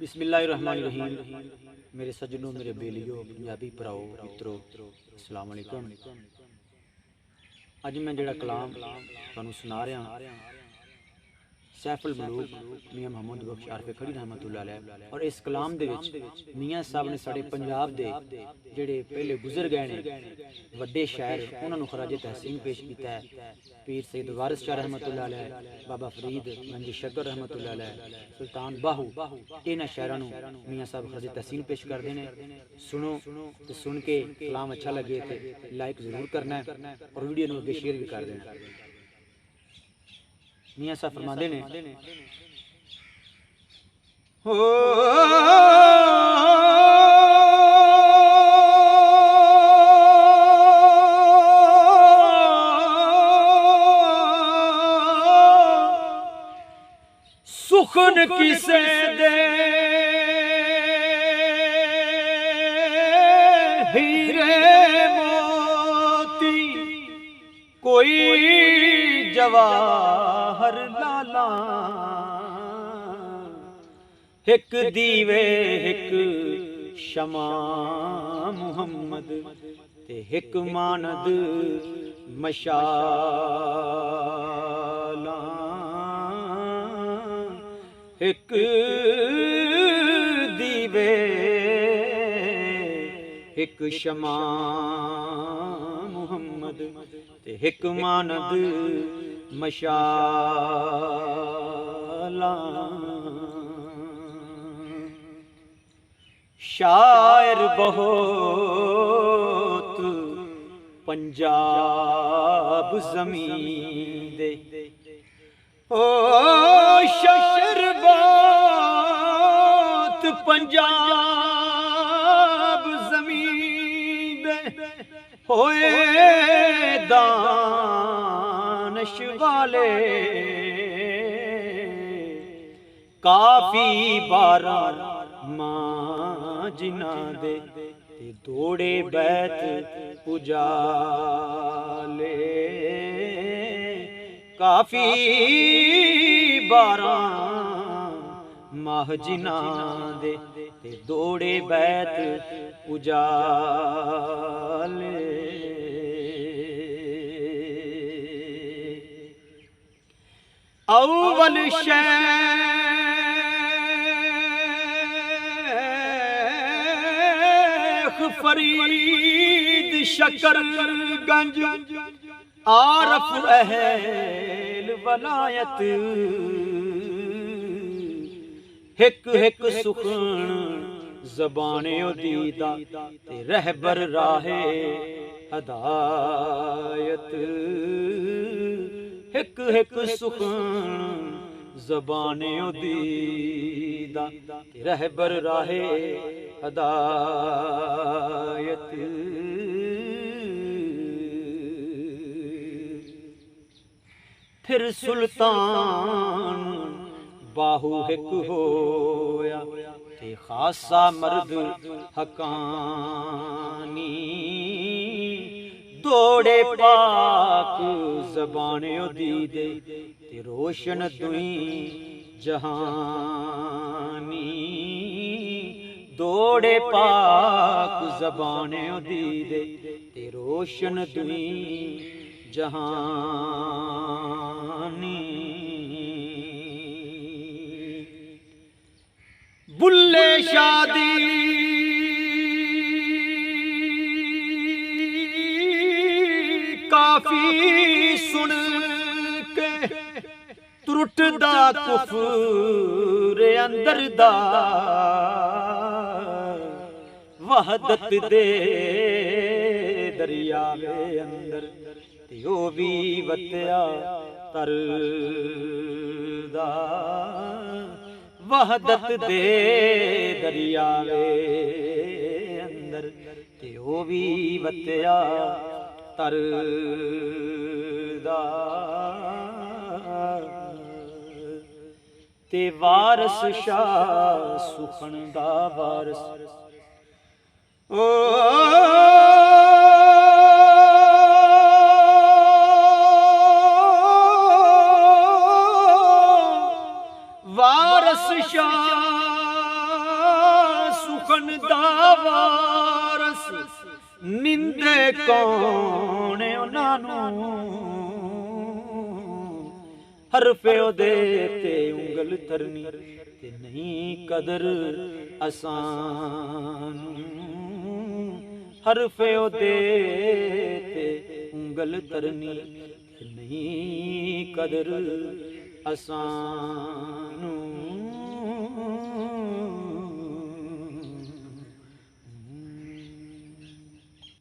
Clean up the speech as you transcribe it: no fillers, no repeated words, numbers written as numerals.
बिस्मिल्लाहिर्रहमानिर्रहीम। मेरे सज्जनों, मेरे बेलियो, पंजाबी भराओ, मित्रों, अस्सलाम वालेकुम। अज मैं जिहड़ा कलाम तुहानूं सुना रहा सैफुल मलूक मियाँ मुहम्मद बख्श आरफे खड़ी रहमतुल्लाह अलैह। और इस कलाम दे विच मियाँ साहब ने साडे पंजाब दे जिहड़े पहले गुजर गए ने वड्डे शायर उन्हां नूं खराजे तहसीन पेश कीता है। पीर सैयद वारिस शाह रहमतुल्लाह अलैह, बाबा फरीद गंज शक्कर रहमतुल्लाह अलैह, सुल्तान बाहू, इन्हां शायरां नूं मियाँ साहब खराजे तहसीन पेश करदे ने। सुनो ते सुन के कलाम अच्छा लगे तो लाइक जरूर करना है और वीडियो नूं अगे शेयर भी कर देना। मियाँ साहब फरमाते ने, हो सुखन किसे दे हीरे मोती, कोई जवाहर लाला, एक दीवे एक शमा मुहम्मद ते एक मानद मशाला, एक दीवे एक शमा मुहम्मद ते एक मानद मशाला। शायर बहुत पंजाब ज़मीन दे, ओ शायर बहुत पंजाब ज़मीन दे, होए दानश वाले काफी बारा मां जिना दे, ते दौड़े बैत उजाले काफी बारा माह जिना दे, ते दौड़े बैत उजाले। अव्वल शेख फरीद शक्कर गंज आरफ अहल वलायत, हिक हिक सुखन ज़बाने दीदा ते रहबर राहे हदायत, हिक हिक सुखन ज़बाने दीदा ते रहबर राहे हदायत। फिर सुल्तान बाहू हिक होया ते खासा मर्द हकानी, दौड़े पाक ज़बाने दीदे ते रोशन दुई जहानी, दौड़े पाक ज़बाने दीदे ते रोशन दुई जहानी। बुल्ले शादी काफी सुन के त्रुटदा कुफर अंदर दा, वहदत दे दरियावे अंदर ते ओ भी वत्या तरदा, वहदत दे दरियावे अंदर ते ओ भी वत्या तरदा, ते वारस शाह सुखन दा वारस, ओ वारस शाह सुखन दा वारस निंदे कौन उन्हां नूं हरफे ओदे ते उंगल धरनी ते नहीं कदर आसान हरफे ओदे ते उंगल धरनी ते नहीं कदर आसान